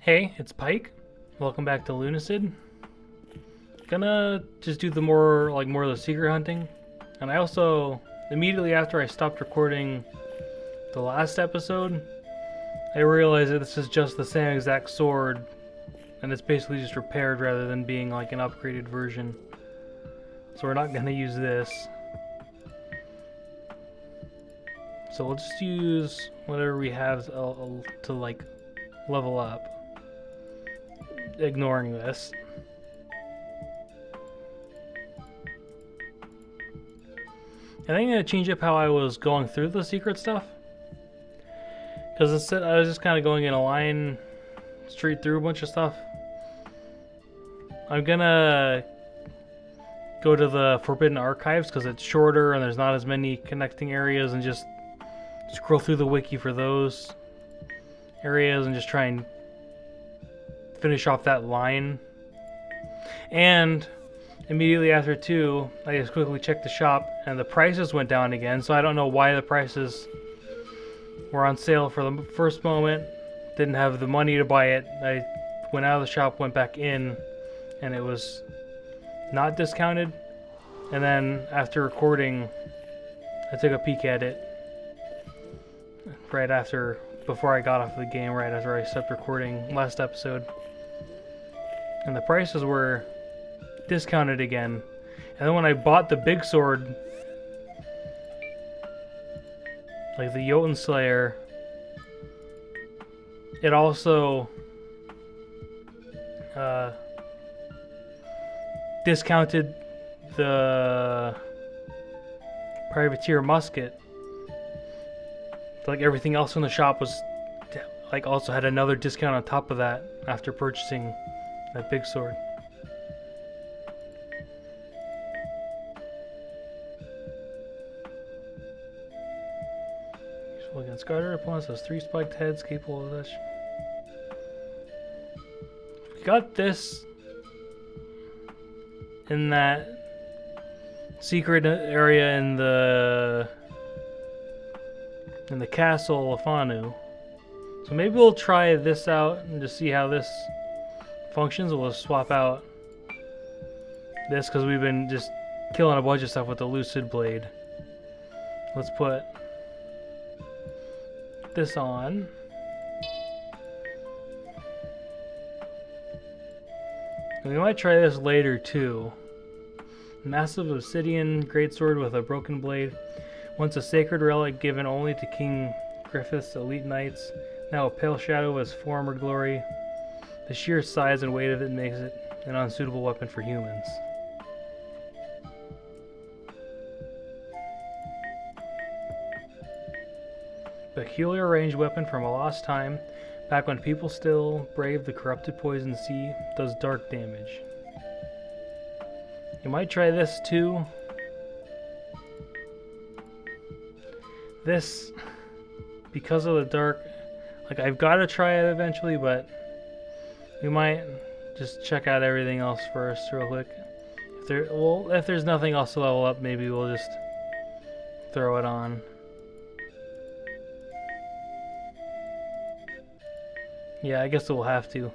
Hey, it's Pike. Welcome back to Lunacid. Gonna just do the more of the secret hunting. And I also immediately after I stopped recording the last episode, I realized that this is just the same exact sword and it's basically just repaired rather than being like an upgraded version. So we're not gonna use this. So we'll just use whatever we have to like level up, ignoring this. I think I'm gonna change up how I was going through the secret stuff. Because instead, I was just kind of going in a line straight through a bunch of stuff. I'm gonna go to the Forbidden Archives because it's shorter and there's not as many connecting areas, and just scroll through the wiki for those areas and just try and finish off that line. And immediately after too, I just quickly checked the shop and the prices went down again, so I don't know why the prices were on sale for the first moment. Didn't have the money to buy it. I went out of the shop, went back in, and it was not discounted. And then after recording, I took a peek at it before I got off the game, right after I stopped recording last episode. And the prices were discounted again. And then when I bought the big sword, like the Jotunn Slayer, it also discounted the privateer musket. Like everything else in the shop was like also had another discount on top of that after purchasing that big sword. Useful against guarded opponents, has 3 spiked heads capable of this. We got this in that secret area in the castle of Fanu. So maybe we'll try this out and just see how this functions. We'll just swap out this because we've been just killing a bunch of stuff with the Lucid blade. Let's put this on. And we might try this later too. Massive obsidian greatsword with a broken blade. Once a sacred relic given only to King Griffith's elite knights. Now a pale shadow of his former glory. The sheer size and weight of it makes it an unsuitable weapon for humans. Peculiar ranged weapon from a lost time. Back when people still braved the corrupted poison sea, does dark damage. You might try this too. This, because of the dark, like I've got to try it eventually, but we might just check out everything else first real quick. If there's nothing else to level up, maybe we'll just throw it on. Yeah, I guess we'll have to.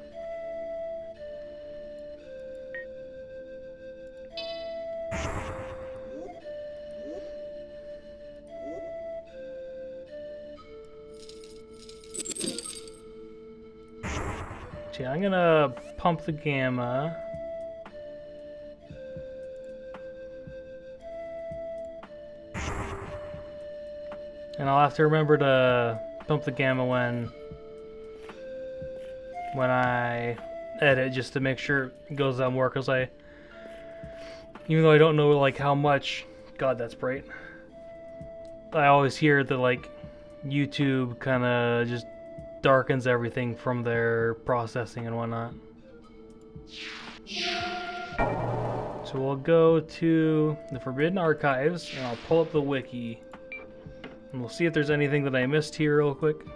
So yeah, I'm gonna pump the gamma. And I'll have to remember to pump the gamma when I edit, just to make sure it goes down more, because even though I don't know like how much, God, that's bright, I always hear that like YouTube kind of just darkens everything from their processing and whatnot. So we'll go to the Forbidden Archives and I'll pull up the wiki and we'll see if there's anything that I missed here real quick.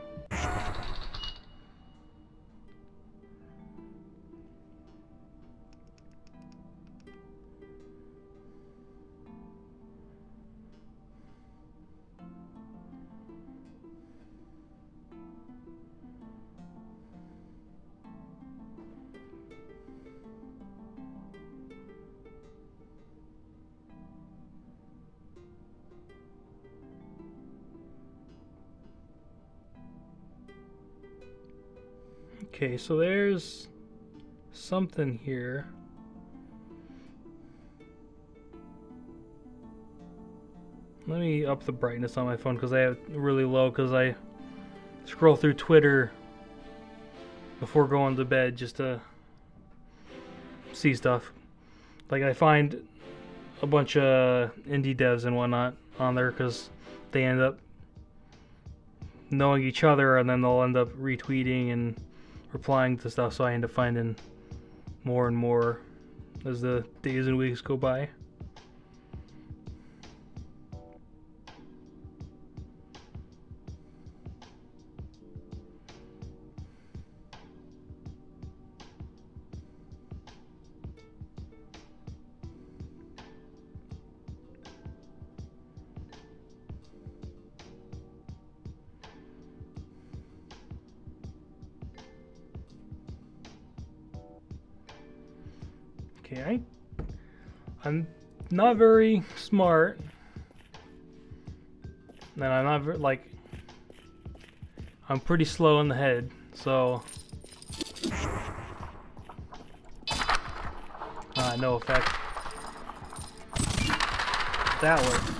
Okay, so there's something here. Let me up the brightness on my phone because I have it really low because I scroll through Twitter before going to bed just to see stuff. Like I find a bunch of indie devs and whatnot on there because they end up knowing each other and then they'll end up retweeting and replying to stuff, so I end up finding more and more as the days and weeks go by. Okay, I'm not very smart, and I'm not very, like, I'm pretty slow in the head, so no effect. That worked.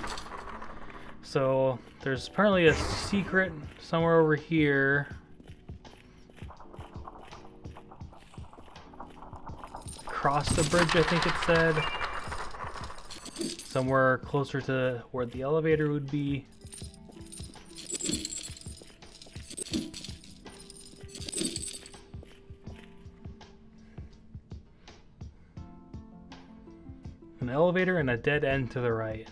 So there's apparently a secret somewhere over here. Across the bridge, I think it said. Somewhere closer to where the elevator would be. An elevator and a dead end to the right.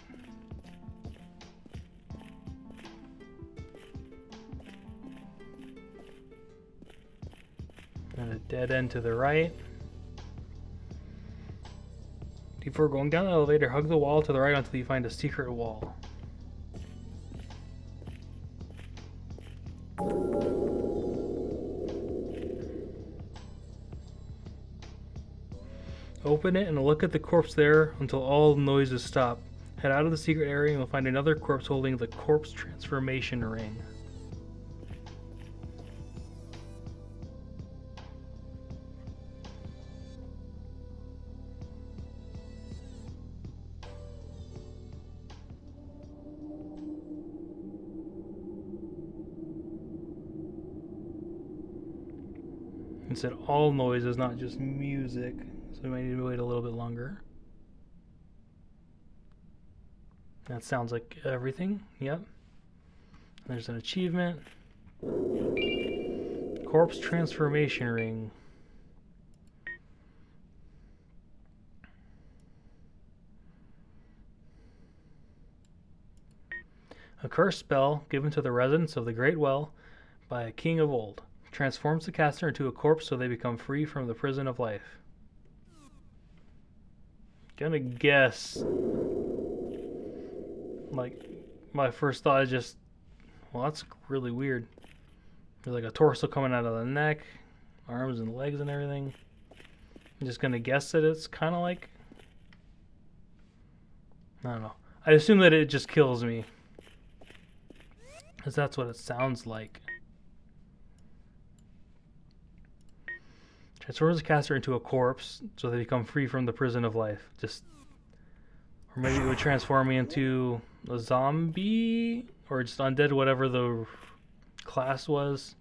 And a dead end to the right. Before going down the elevator, hug the wall to the right until you find a secret wall. Open it and look at the corpse there until all noises stop. Head out of the secret area and you'll find another corpse holding the corpse transformation ring. It said all noises, not just music, so we might need to wait a little bit longer. That sounds like everything, yep. There's an achievement. Corpse transformation ring. A cursed spell given to the residents of the Great Well by a king of old. Transforms the caster into a corpse so they become free from the prison of life. Gonna guess, like, my first thought is just, well, that's really weird. There's like a torso coming out of the neck, arms and legs and everything. I'm just gonna guess that it's kind of like, I don't know. I assume that it just kills me, because that's what it sounds like. Transforms the caster into a corpse so they become free from the prison of life. Just, or maybe it would transform me into a zombie or just undead, whatever the class was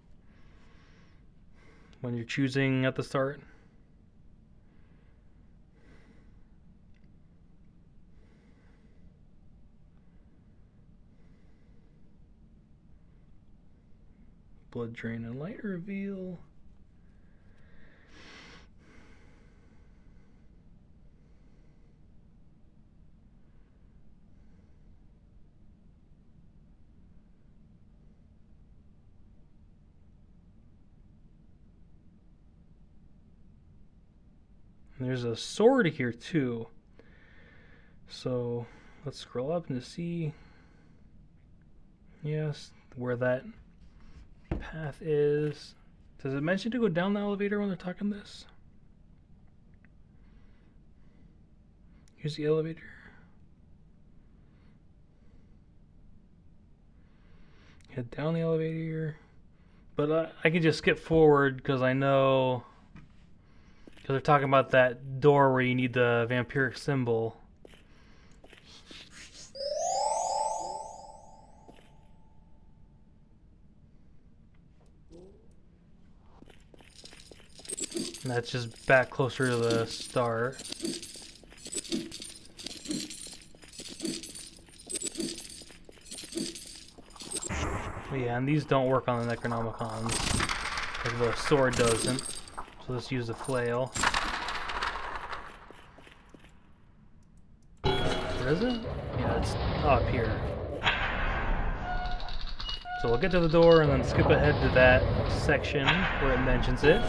when you're choosing at the start. Blood drain and light reveal. There's a sword here too. So let's scroll up and see. Yes, where that path is. Does it mention to go down the elevator when they're talking this? Here's the elevator. Head down the elevator. But I can just skip forward because I know... Because they're talking about that door where you need the vampiric symbol. And that's just back closer to the start. But yeah, and these don't work on the Necronomicons. Like the sword doesn't. So let's use the flail. Where is it? Yeah, it's up here. So we'll get to the door and then skip ahead to that section where it mentions it.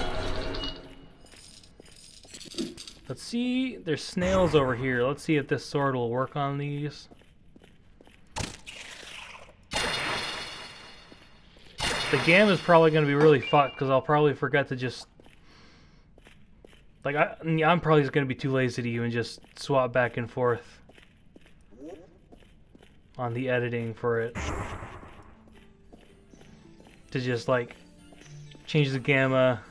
Let's see, there's snails over here. Let's see if this sword will work on these. The gam is probably going to be really fucked because I'll probably forget to just... Like, I'm probably just going to be too lazy to even just swap back and forth on the editing for it. To just, like, change the gamma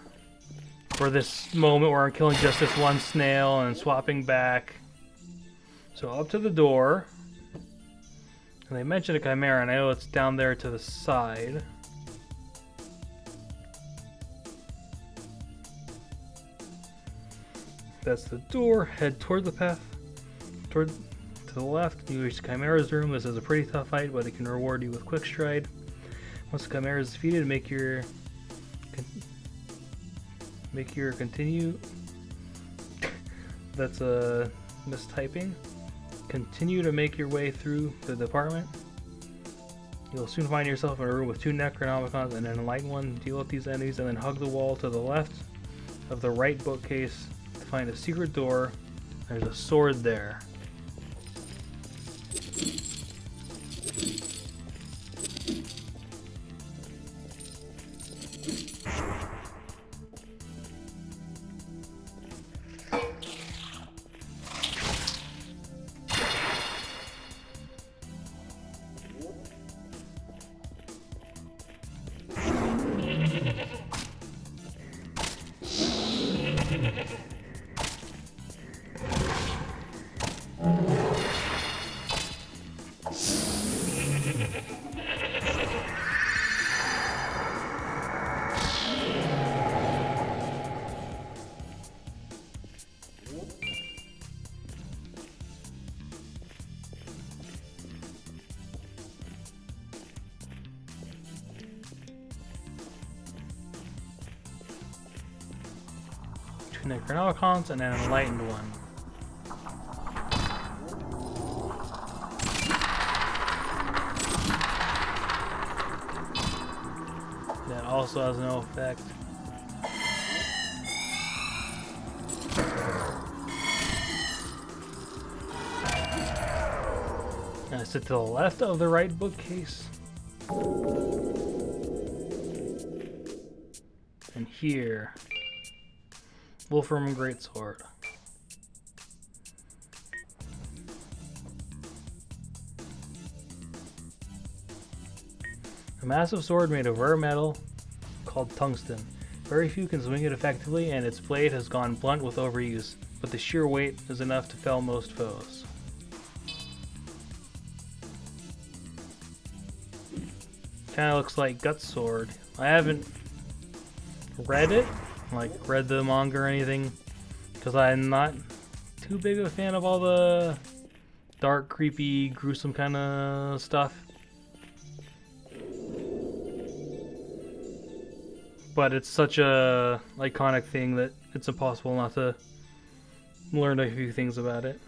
for this moment where I'm killing just this one snail and swapping back. So up to the door. And they mentioned a chimera, and I know it's down there to the side. That's the door. Head toward the path. To the left, you reach the Chimera's room. This is a pretty tough fight, but it can reward you with quick stride. Once the Chimera is defeated, make your continue. That's a mistyping. Continue to make your way through the department. You'll soon find yourself in a room with 2 Necronomicons and an enlightened one. Deal with these enemies and then hug the wall to the left of the right bookcase. Find a secret door. There's a sword there. Necronomicons and an enlightened one. That also has no effect. And I sit to the left of the right bookcase. And here. Wolfram Greatsword. A massive sword made of rare metal called tungsten. Very few can swing it effectively, and its blade has gone blunt with overuse, but the sheer weight is enough to fell most foes. Kinda looks like Guts Sword. I haven't read it. Read the manga or anything, because I'm not too big of a fan of all the dark, creepy, gruesome kind of stuff. But it's such a iconic thing that it's impossible not to learn a few things about it.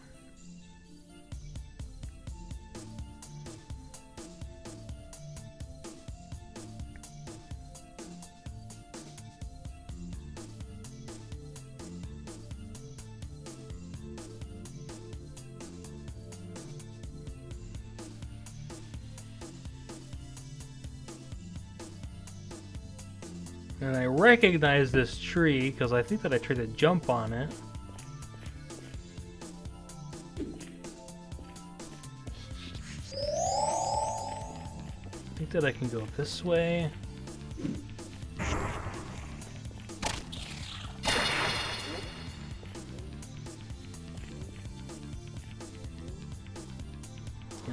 And I recognize this tree because I think that I tried to jump on it. I think that I can go this way.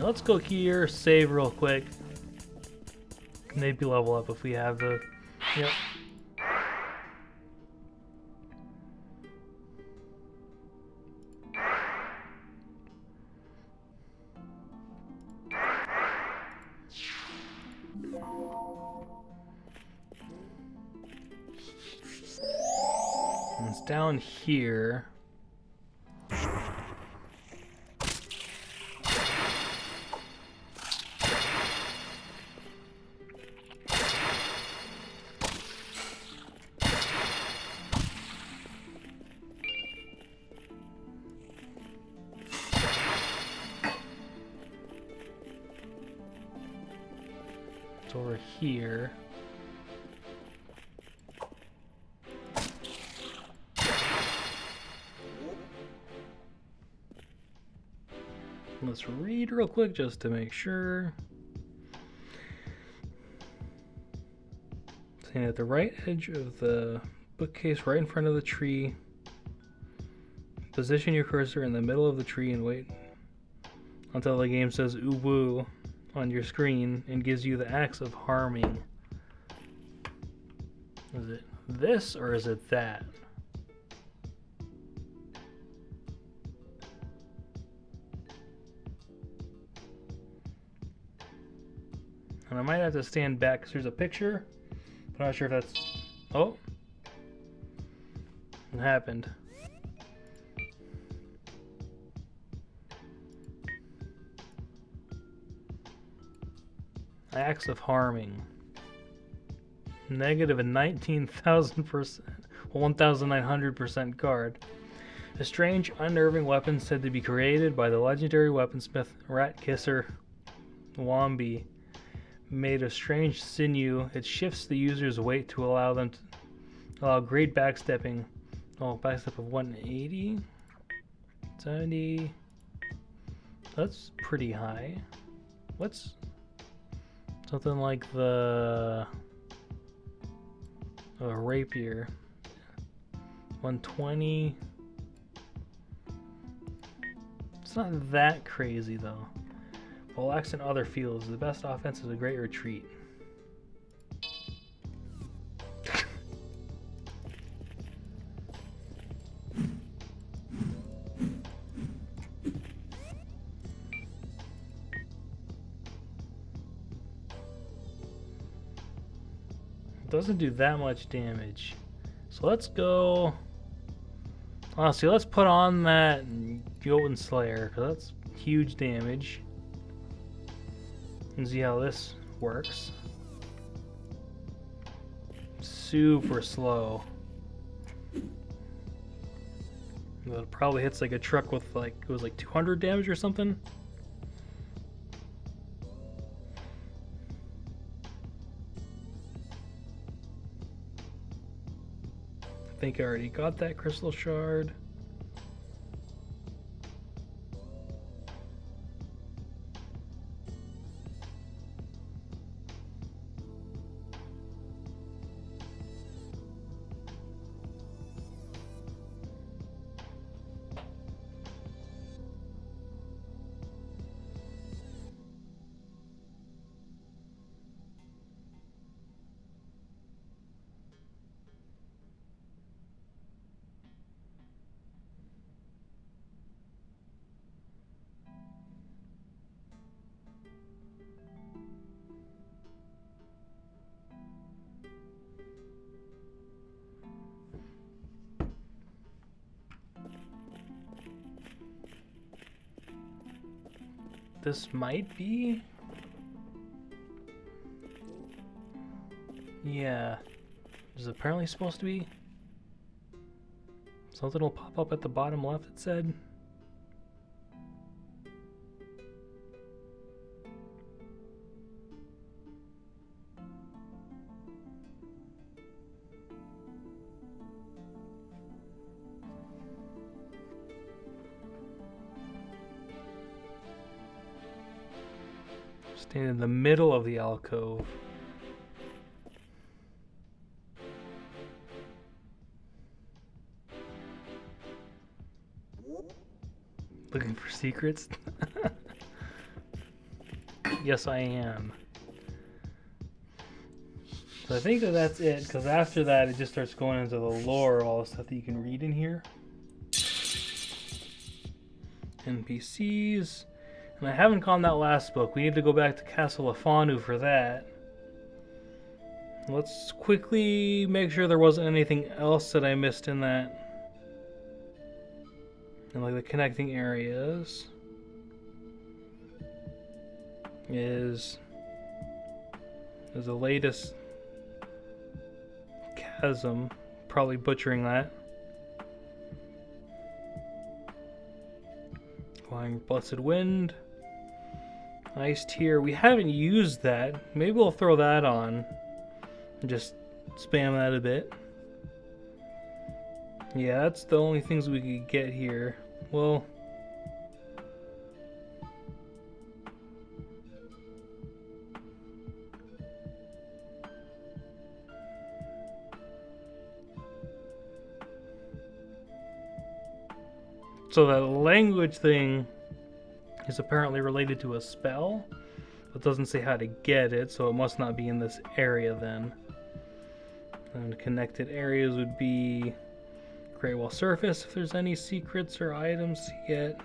Now let's go here, save real quick. Maybe level up if we have the... Yep. And it's down here. It's over here. Let's read real quick just to make sure. Saying at the right edge of the bookcase, right in front of the tree, position your cursor in the middle of the tree and wait until the game says "Uwu" on your screen and gives you the axe of harming. Is it this or is it that? And I might have to stand back because there's a picture, but I'm not sure if that's... Oh! It happened. Acts of harming. Negative a 19,000%, 1,900% guard. A strange, unnerving weapon said to be created by the legendary weaponsmith Rat Kisser Wombi. Made of strange sinew, it shifts the user's weight to allow them to allow great backstepping. Oh, backstep of 180? 70. That's pretty high. What's something like the rapier? 120. It's not that crazy though. But lacks in other fields. The best offense is a great retreat. Doesn't do that much damage. So let's go... Honestly, let's put on that Jotunn Slayer, because that's huge damage. And see how this works. Super slow. It probably hits like a truck with like, it was like 200 damage or something. I think I already got that crystal shard. This might be... Yeah. Is it apparently supposed to be? Something will pop up at the bottom left, it said. Stand in the middle of the alcove. Looking for secrets? Yes, I am. So I think that that's it, because after that it just starts going into the lore of all the stuff that you can read in here. NPCs. And I haven't gone that last book. We need to go back to Castle of Fanu for that. Let's quickly make sure there wasn't anything else that I missed in that. And like the connecting areas is the latest chasm, probably butchering that. Flying Blessed Wind. Ice Tier. We haven't used that. Maybe we'll throw that on and just spam that a bit. Yeah, that's the only things we could get here. Well, so that language thing is apparently related to a spell. It doesn't say how to get it, so it must not be in this area then. And connected areas would be Great Wall Surface if there's any secrets or items to get.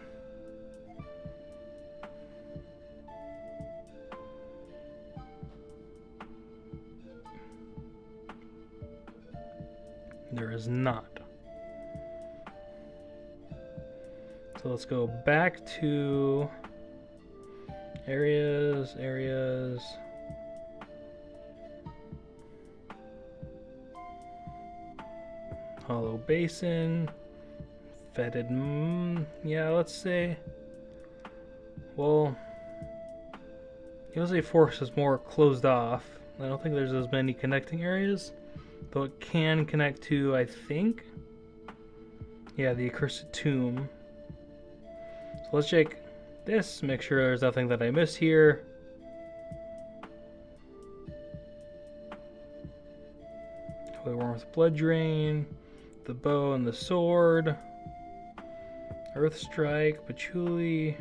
There is not. So let's go back to areas. Hollow Basin. Fetid, yeah, let's say. Well, USA Force is more closed off. I don't think there's as many connecting areas, though it can connect to, I think, yeah, the Accursed Tomb. So let's check this, make sure there's nothing that I missed here. Holy Warmth Blood Drain, the bow and the sword, Earth Strike, Patchouli,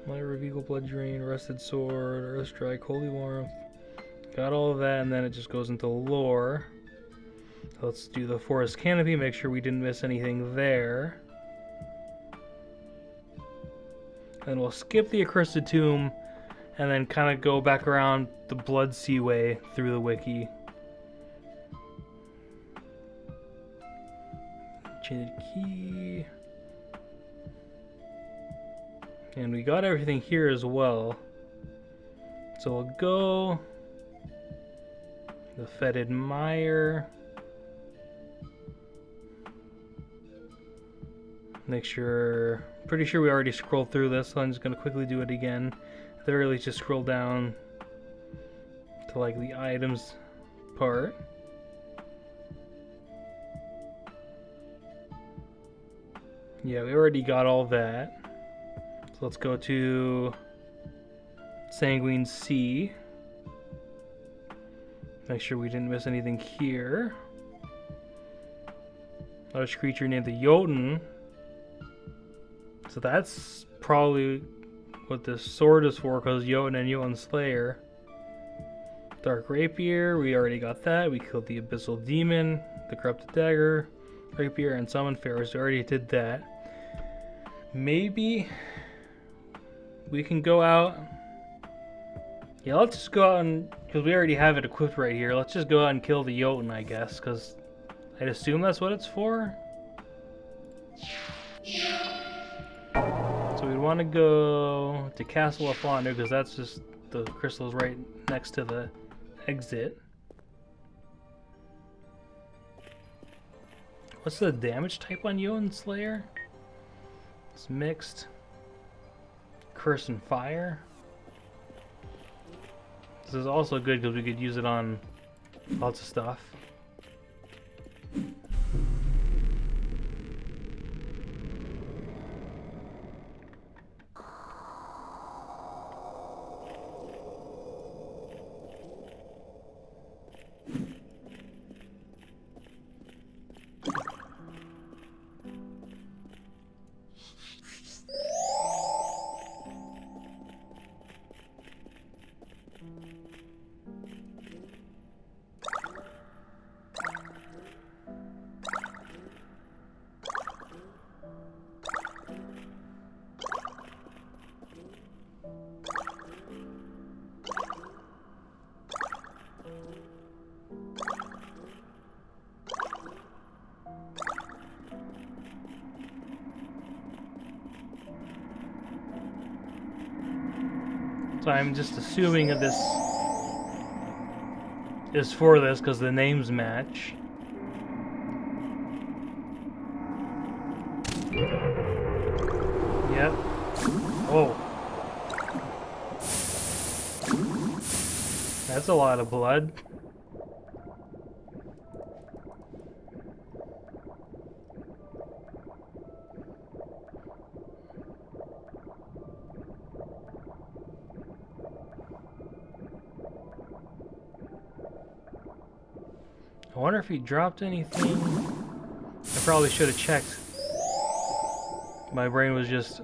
Might Reveal Blood Drain, Rusted Sword, Earth Strike, Holy Warmth. Got all of that, and then it just goes into lore. So let's do the Forest Canopy, make sure we didn't miss anything there. And we'll skip the Accursed Tomb, and then kind of go back around the Blood Sea way through the wiki. Enchanted Key. And we got everything here as well. So we'll go the Fetid Mire. Make sure, pretty sure we already scrolled through this, so I'm just going to quickly do it again. At the very least, just scroll down to like the items part. Yeah, we already got all that. So let's go to Sanguine Sea. Make sure we didn't miss anything here. Large creature named the Jotunn. So that's probably what this sword is for, because Jotunn and Jotunn Slayer. Dark Rapier, we already got that. We killed the Abyssal Demon, the Corrupted Dagger, Rapier, and Summon Pharaohs. We already did that. Maybe we can go out. Yeah, let's just go out and, because we already have it equipped right here, let's just go out and kill the Jotunn, I guess, because I'd assume that's what it's for. So we'd want to go to Castle of Fanu, because that's just the crystals right next to the exit. What's the damage type on Jotunn Slayer? It's mixed. Curse and Fire. This is also good because we could use it on lots of stuff. So I'm just assuming that this is for this because the names match. Yep. Whoa. That's a lot of blood. I wonder if he dropped anything. I probably should have checked. My brain was just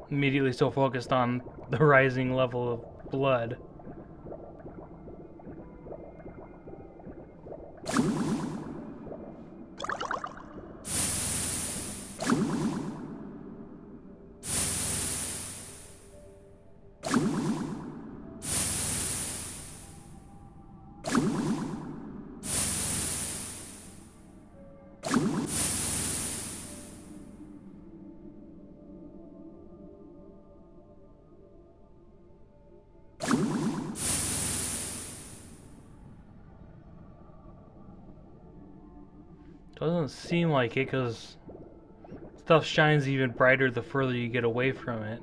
immediately so focused on the rising level of blood. Doesn't seem like it because stuff shines even brighter the further you get away from it.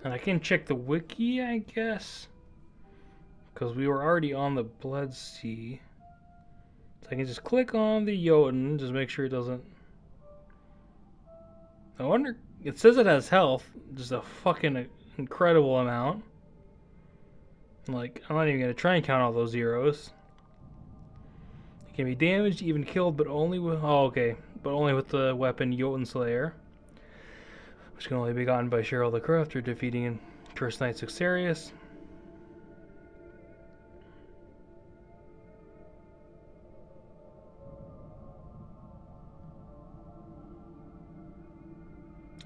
And I can check the wiki, I guess, because we were already on the Blood Sea. So I can just click on the Jotunn, just make sure it doesn't... I wonder... It says it has health, just a fucking incredible amount. Like, I'm not even going to try and count all those zeros. It can be damaged, even killed, but only with... Oh, okay. But only with the weapon Jotunn Slayer, which can only be gotten by Cheryl the Crow after defeating Cursed Knight Suxarius.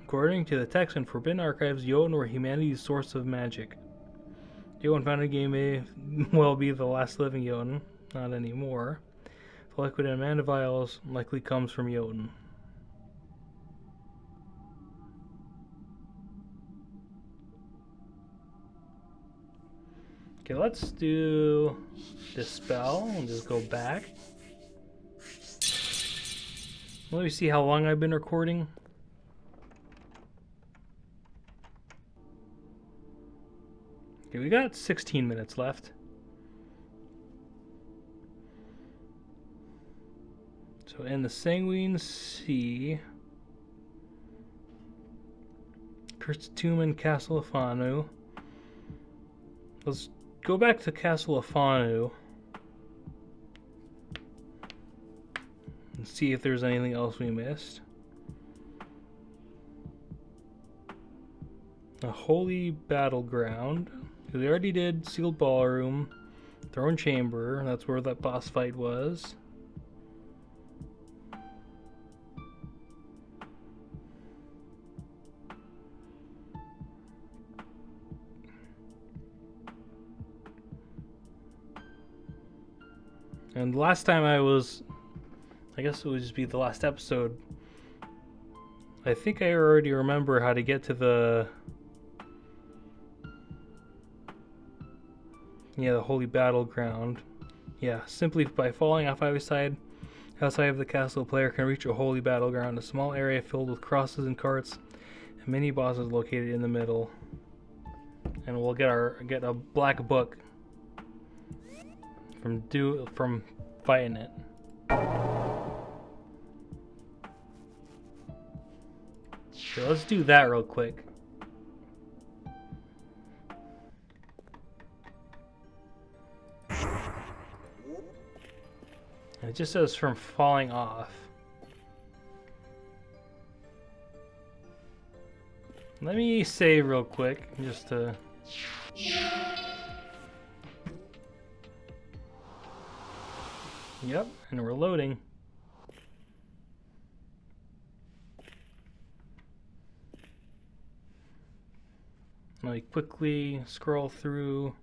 According to the text in Forbidden Archives, Jotunn were humanity's source of magic. Jotunn found in the game may well be the last living Jotunn, not anymore. The liquid in Amanda vials likely comes from Jotunn. Okay, let's do Dispel and just go back. Let me see how long I've been recording. Okay, we got 16 minutes left. So in the Sanguis Sea, Cursed Tomb and Castle of Fanu. Let's go back to Castle of Fanu and see if there's anything else we missed. A holy battleground. We already did Sealed Ballroom, Throne Chamber. That's where that boss fight was. And last time I guess it would just be the last episode. I think I already remember how to get to the holy battleground. Yeah, simply by falling off either side outside of the castle, a player can reach a holy battleground, a small area filled with crosses and carts, and many bosses located in the middle. And we'll get a black book from fighting it. So let's do that real quick. It just says from falling off. Let me save real quick, just to... Yep, and we're loading. Let me quickly scroll through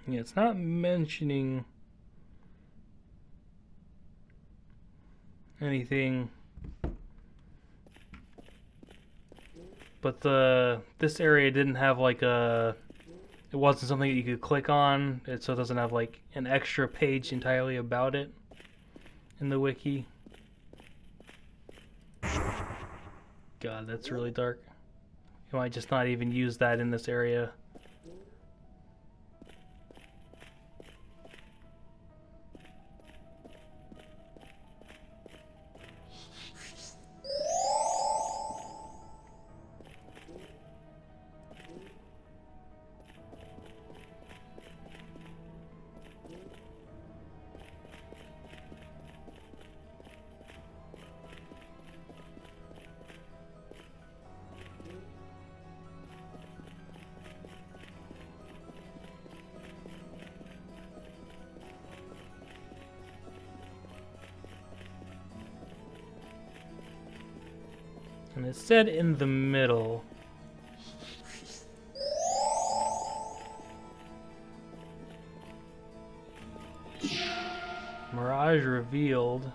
Yeah, it's not mentioning anything, but this area didn't have like a, it wasn't something that you could click on, so it doesn't have like an extra page entirely about it in the wiki. God, that's really dark. You might just not even use that in this area. And it said in the middle. Mirage revealed.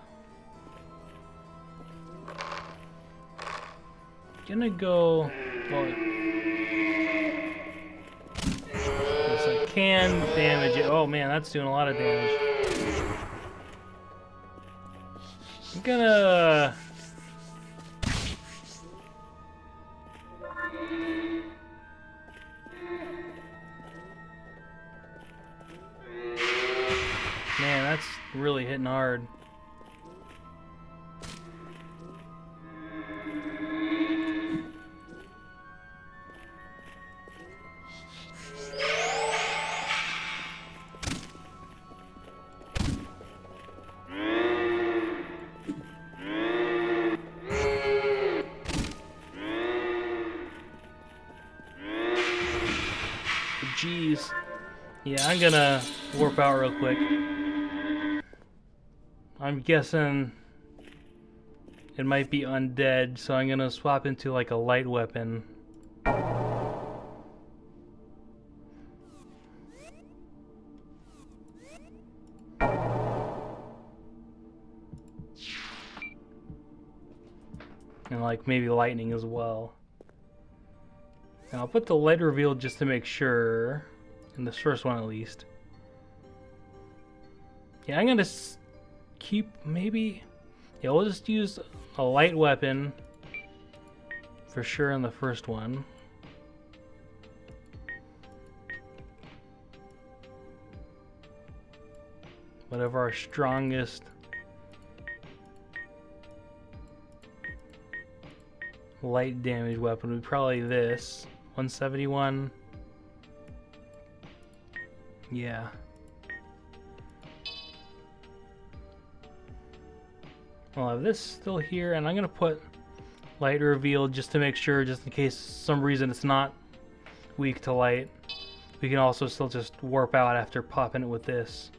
Gonna go. Well, yes, I can damage it. Oh man, that's doing a lot of damage. I'm gonna. Man, that's really hitting hard. Jeez. Yeah, I'm gonna warp out real quick. I'm guessing it might be undead, so I'm gonna swap into like a light weapon. And like maybe lightning as well. And I'll put the light reveal just to make sure, in this first one at least. Yeah, I'm gonna keep maybe. Yeah, we'll just use a light weapon for sure in the first one. Whatever our strongest light damage weapon would be probably this. 171. Yeah. I'll have this still here, and I'm gonna put light reveal just to make sure, just in case some reason it's not weak to light. We can also still just warp out after popping it with this.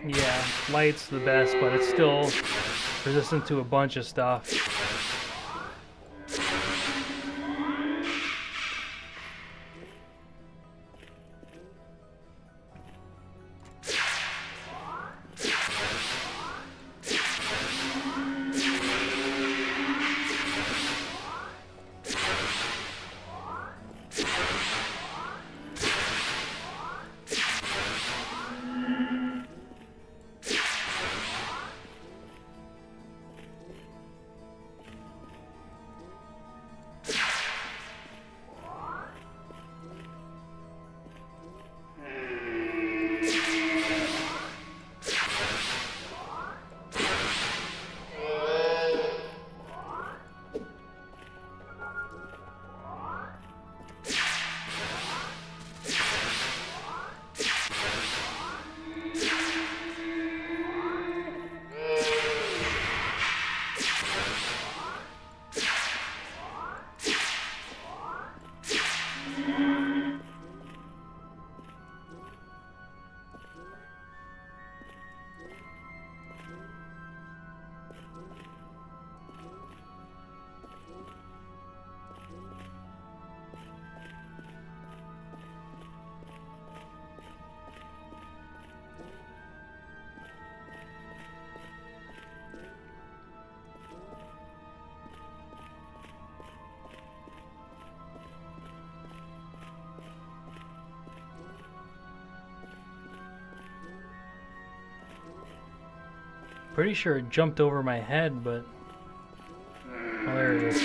Yeah, light's the best, but it's still resistant to a bunch of stuff. Pretty sure it jumped over my head, but... Oh, there it is.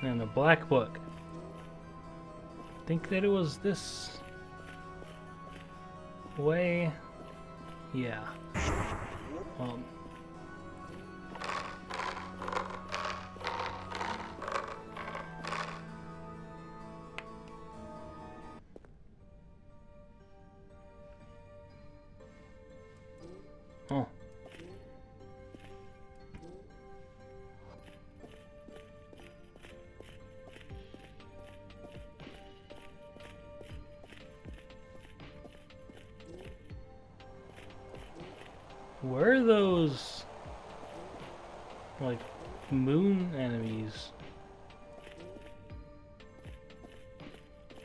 And the black book. I think that it was this way. Yeah. Oh. Where are those, like, moon enemies?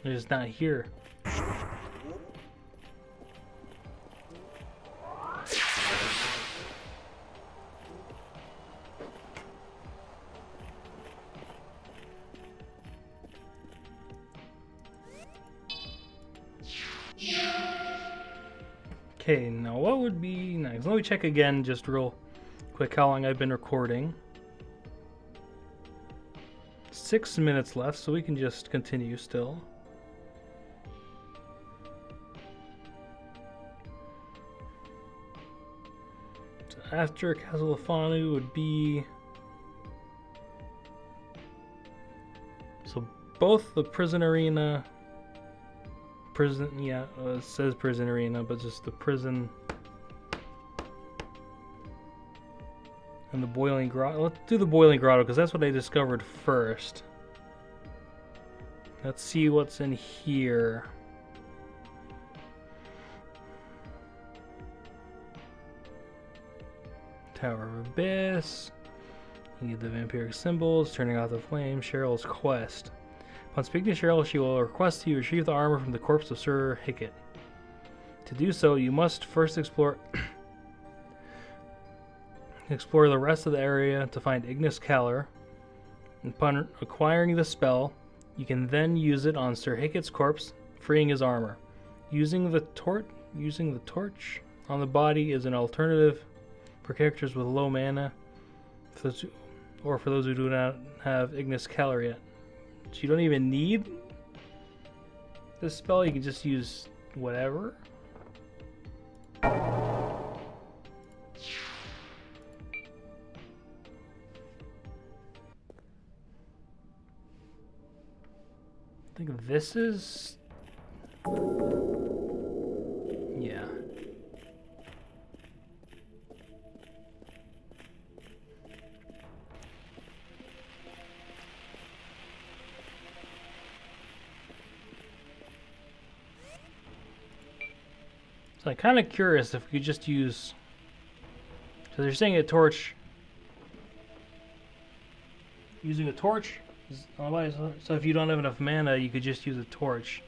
They're just not here. Okay, now what would be next? Let me check again, just real quick, how long I've been recording. 6 minutes left, so we can just continue still. So after Castle of Fanu would be... So both the prison arena... yeah, it says prison arena, but just the prison and the boiling grotto. Let's do the boiling grotto because that's what I discovered first. Let's see what's in here. Tower of Abyss. You need the vampiric symbols, turning off the flame, Cheryl's quest. Upon speaking to Cheryl, she will request you retrieve the armor from the corpse of Sir Hicket. To do so, you must first explore the rest of the area to find Ignis Calor. Upon acquiring the spell, you can then use it on Sir Hicket's corpse, freeing his armor. Using the torch on the body is an alternative for characters with low mana, or for those who do not have Ignis Calor yet. So you don't even need this spell, you can just use whatever. I think this is... yeah. So I'm kind of curious if we could just use... So they're saying a torch... Using a torch? So if you don't have enough mana, you could just use a torch.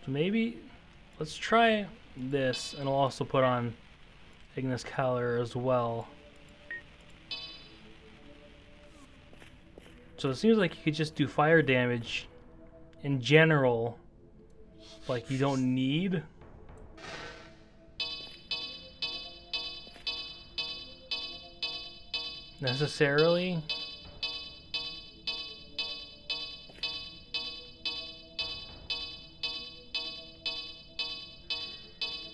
So maybe... Let's try this, and I'll also put on Ignis Calor as well. So it seems like you could just do fire damage in general. Like you don't need... necessarily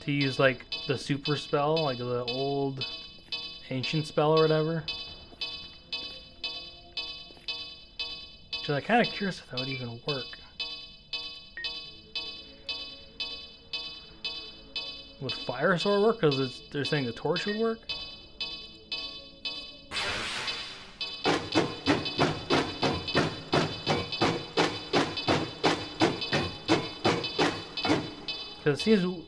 to use like the super spell, like the old ancient spell or whatever. So I'm kind of curious if that would even work. Would Fire Sword work? Because they're saying the torch would work. Because it seems,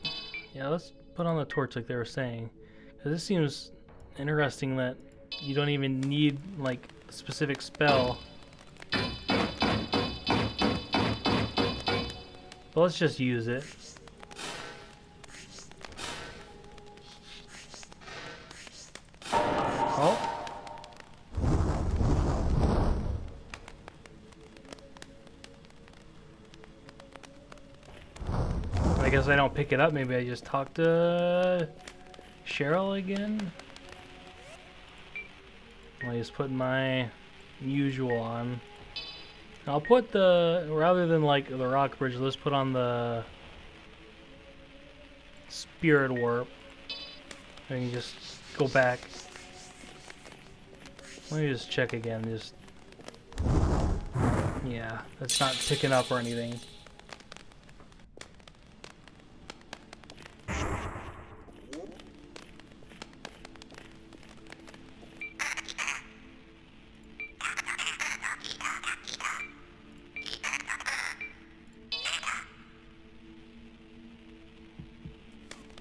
yeah, let's put on the torch like they were saying. Because it seems interesting that you don't even need like a specific spell. But let's just use it. guess I don't pick it up. Maybe I just talk to Cheryl again. I'll just put my usual on. I'll put the, rather than like the rock bridge, let's put on the spirit warp. And you just go back. Let me just check again. Just, yeah, that's not picking up or anything.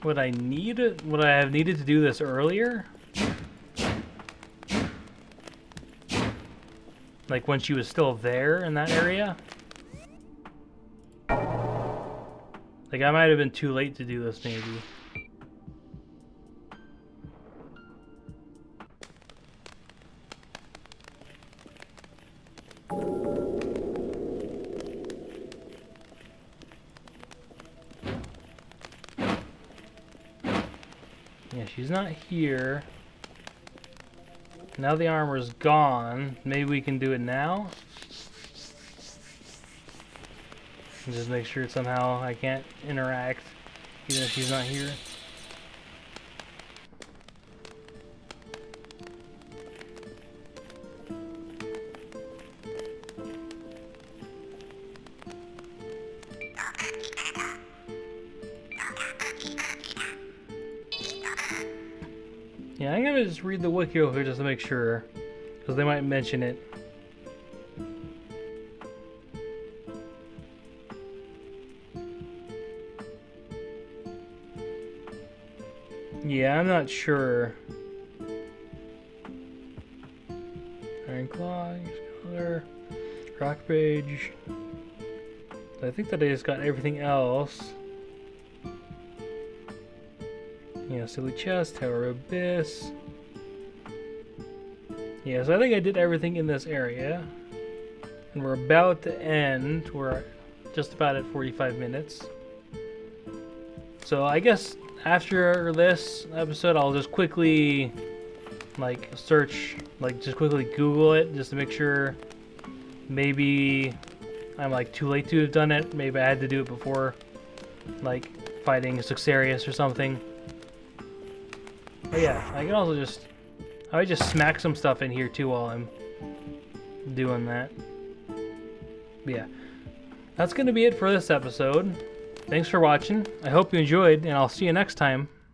Would I have needed to do this earlier? Like when she was still there in that area? Like I might have been too late to do this maybe. Yeah, she's not here. Now the armor's gone. Maybe we can do it now? And just make sure somehow I can't interact, even if she's not here. Yeah, I'm gonna just read the wiki over here just to make sure, because they might mention it. Yeah, I'm not sure. Iron Claw, color, rock page. I think that I just got everything else. Yeah, Silly Chest, Tower of Abyss. Yeah, so I think I did everything in this area. And we're about to end. We're just about at 45 minutes. So I guess after this episode, I'll just quickly, like, search, like, just quickly Google it, just to make sure maybe I'm, like, too late to have done it. Maybe I had to do it before, like, fighting Suxarius or something. But yeah, I can also just, I would just smack some stuff in here too while I'm doing that. But yeah, that's going to be it for this episode. Thanks for watching. I hope you enjoyed, and I'll see you next time.